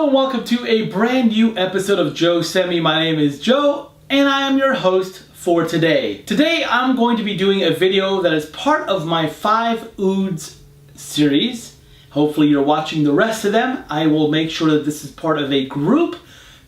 and welcome to a brand new episode of JoeScentMe. My name is Joe and I am your host for today. Today I'm going to be doing a video that is part of my 5 Ouds series. Hopefully you're watching the rest of them. I will make sure that this is part of a group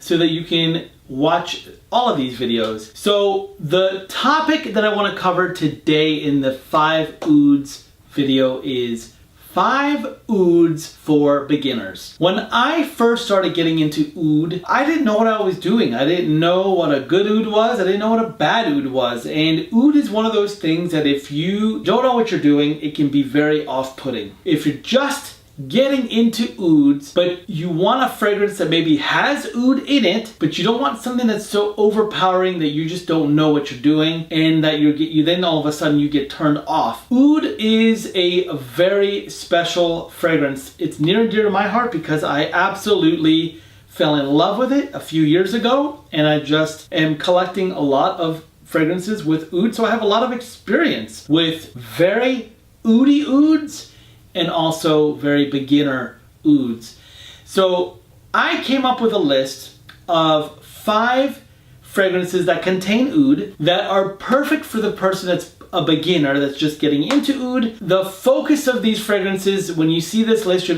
so that you can watch all of these videos. So the topic that I want to cover today in the 5 Ouds video is 5 Ouds for beginners. When I first started getting into oud, I didn't know what I was doing. I didn't know what a good oud was. I didn't know what a bad oud was. And oud is one of those things that if you don't know what you're doing, it can be very off-putting. If you're just getting into ouds, but you want a fragrance that maybe has oud in it, but you don't want something that's so overpowering that you just don't know what you're doing and that you then all of a sudden you get turned off. Oud is a very special fragrance. It's near and dear to my heart because I absolutely fell in love with it a few years ago, and I just am collecting a lot of fragrances with oud, so I have a lot of experience with very oudy ouds and also very beginner ouds. So I came up with a list of 5 fragrances that contain oud that are perfect for the person that's a beginner that's just getting into oud. The focus of these fragrances, when you see this list, you're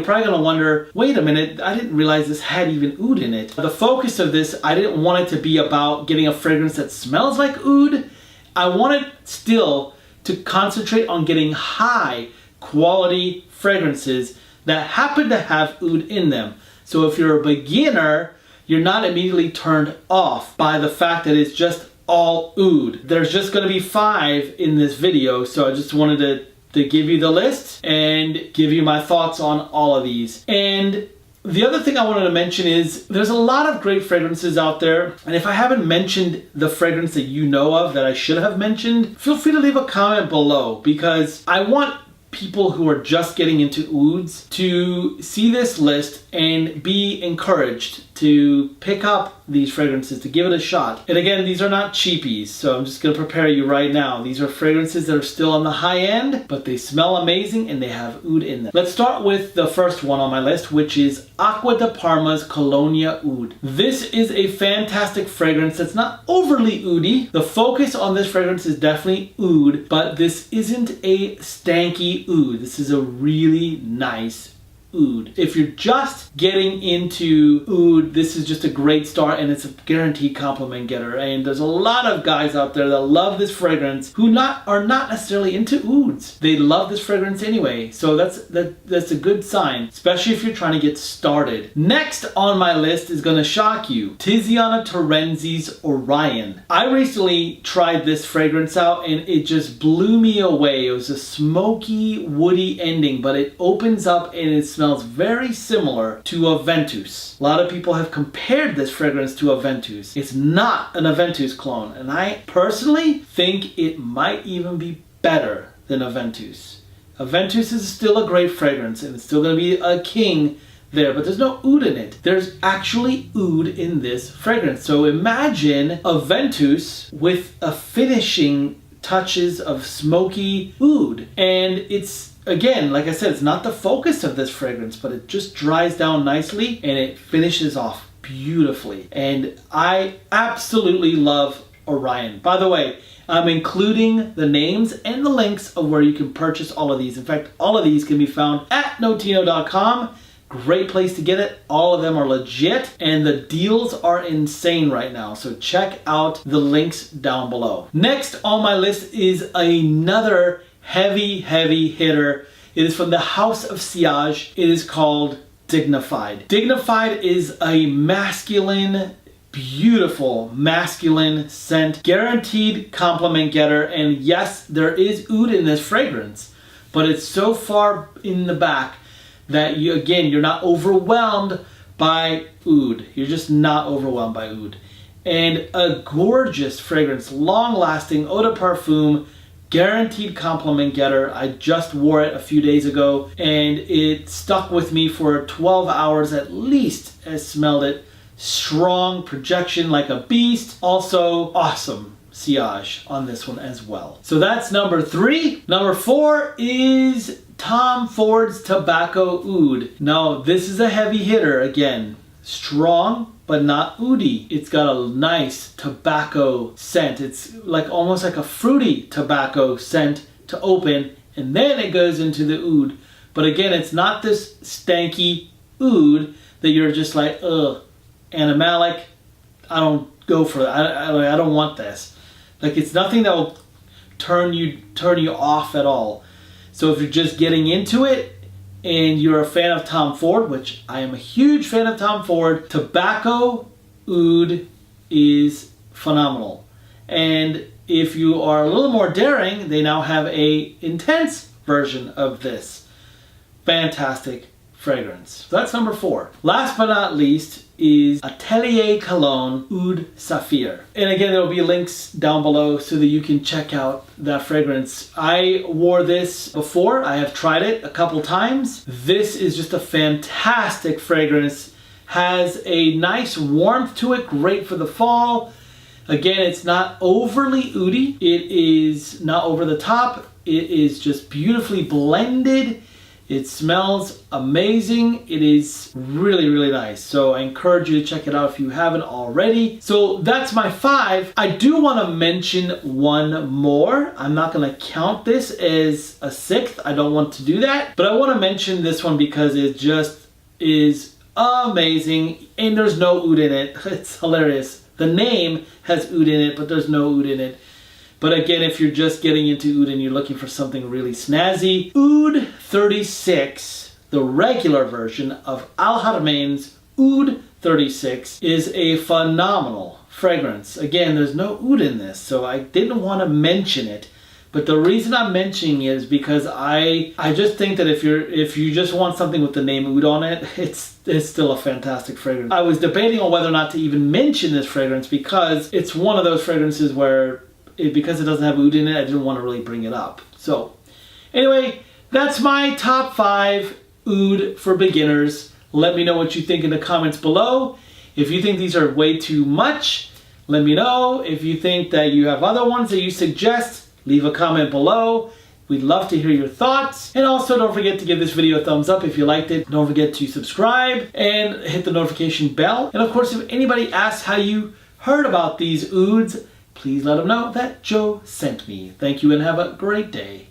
probably gonna wonder, wait a minute, I didn't realize this had even oud in it. The focus of this, I didn't want it to be about getting a fragrance that smells like oud. I wanted still to concentrate on getting high quality fragrances that happen to have oud in them. So if you're a beginner, you're not immediately turned off by the fact that it's just all oud. There's just going to be 5 in this video, so I just wanted to give you the list and give you my thoughts on all of these. And the other thing I wanted to mention is there's a lot of great fragrances out there, and if I haven't mentioned the fragrance that you know of that I should have mentioned, feel free to leave a comment below, because I want people who are just getting into ouds to see this list and be encouraged to pick up these fragrances, to give it a shot. And again, these are not cheapies, so I'm just going to prepare you right now. These are fragrances that are still on the high end, but they smell amazing and they have oud in them. Let's start with the first one on my list, which is Acqua di Parma's Colonia Oud. This is a fantastic fragrance that's not overly oudy. The focus on this fragrance is definitely oud, but this isn't a stanky oud. This is a really nice oud. If you're just getting into oud, this is just a great start, and it's a guaranteed compliment getter. And there's a lot of guys out there that love this fragrance who are not necessarily into ouds. They love this fragrance anyway, so that's a good sign, especially if you're trying to get started. Next on my list is going to shock you, Tiziana Terenzi's Orion. I recently tried this fragrance out and it just blew me away. It was a smoky, woody ending, but it opens up and it smells very similar to a Ventus. A lot of people have compared this fragrance to a Ventus. It's not an Ventus clone, and I personally think it might even be better than a Ventus. A Ventus is still a great fragrance and it's still going to be a king there, but there's no oud in it. There's actually oud in this fragrance. So imagine a Ventus with a finishing touches of smoky oud, and it's, again, like I said, it's not the focus of this fragrance, but it just dries down nicely and it finishes off beautifully. And I absolutely love Orion. By the way, I'm including the names and the links of where you can purchase all of these. In fact, all of these can be found at notino.com. Great place to get it. All of them are legit and the deals are insane right now. So check out the links down below. Next on my list is another heavy hitter. It is from the House of Sillage. It is called Dignified. Dignified is a masculine, beautiful masculine scent, guaranteed compliment getter. And yes, there is oud in this fragrance, but it's so far in the back that you're not overwhelmed by oud. You're just not overwhelmed by oud. And a gorgeous fragrance, long lasting, eau de parfum, guaranteed compliment getter. I just wore it a few days ago and it stuck with me for 12 hours at least. I smelled it. Strong projection like a beast. Also awesome sillage on this one as well. So that's number 3. Number 4 is Tom Ford's Tobacco Oud. Now, this is a heavy hitter again. Strong, but not oudy. It's got a nice tobacco scent. It's like almost like a fruity tobacco scent to open, and then it goes into the oud. But again, it's not this stanky oud that you're just like, ugh, animalic. I don't go for that. I don't want this. Like, it's nothing that will turn you off at all. So if you're just getting into it and you're a fan of Tom Ford, which I am a huge fan of Tom Ford, Tobacco Oud is phenomenal. And if you are a little more daring, they now have a intense version of this. Fantastic fragrance. So that's number 4. Last but not least is Atelier Cologne Ouds Saphir. And again, there will be links down below so that you can check out that fragrance. I wore this before. I have tried it a couple times. This is just a fantastic fragrance. Has a nice warmth to it, great for the fall. Again, it's not overly oudy. It is not over the top. It is just beautifully blended. It smells amazing. It is really, really nice. So I encourage you to check it out if you haven't already. So that's my 5. I do want to mention one more. I'm not going to count this as a 6th. I don't want to do that. But I want to mention this one because it just is amazing. And there's no oud in it. It's hilarious. The name has oud in it, but there's no oud in it. But again, if you're just getting into oud and you're looking for something really snazzy, Oud 36, the regular version of Al Haramain's Oud 36, is a phenomenal fragrance. Again, there's no oud in this, so I didn't want to mention it. But the reason I'm mentioning it is because I just think that if you just want something with the name oud on it, it's still a fantastic fragrance. I was debating on whether or not to even mention this fragrance because it's one of those fragrances where because it doesn't have oud in it, I didn't want to really bring it up. So anyway, that's my top 5 oud for beginners. Let me know what you think in the comments below. If you think these are way too much, let me know. If you think that you have other ones that you suggest, leave a comment below. We'd love to hear your thoughts. And also don't forget to give this video a thumbs up if you liked it. Don't forget to subscribe and hit the notification bell. And of course, if anybody asks how you heard about these ouds, please let them know that Joe sent me. Thank you and have a great day.